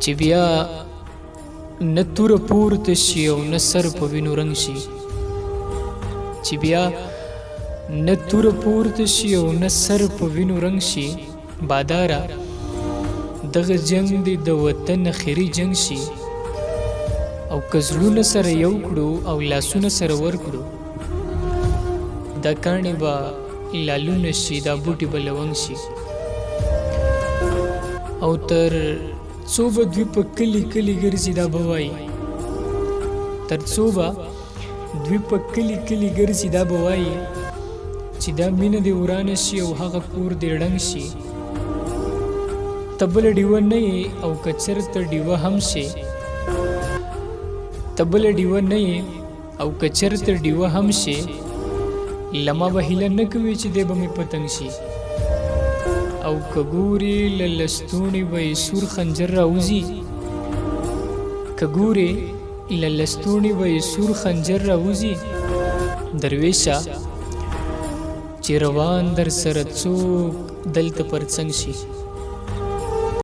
چې بیا نه توره پورته شي او نه سر په وینو رنګ شي، چې بیا نه توره پورته شي او نه سر په وینو رنګ شي. باداره دغه جنگ دی د وطن اخري جنگ شي، او که زړونه سره یو کړو او لاسونه سره ورکړو، دا کاڼي به لالونه شي، دا بوټي به لونګ شي. او تر څو به دوی په کلي کلي ګرځي دا به وایي، تر څو به دوی په کلي کلي ګرځي دا به وایي چې دا مینه دې ورانه شي او هغه کور دې ړنګ شي. ته بله ډیوه نه یې او که چېرته ډیوه هم شي، ته بله ډیوه نه یې او که چېرته ډیوه هم شي، له ما به هیله نه کوي چې دی به مې پتنګ شي. او که ګورې له لستوڼي به یې سور خنجر راوځي، که ګورې له لستوڼي به یې سور خنجر راوځي. درویشه چې روان در سره څوک دلته پر څنګ شي.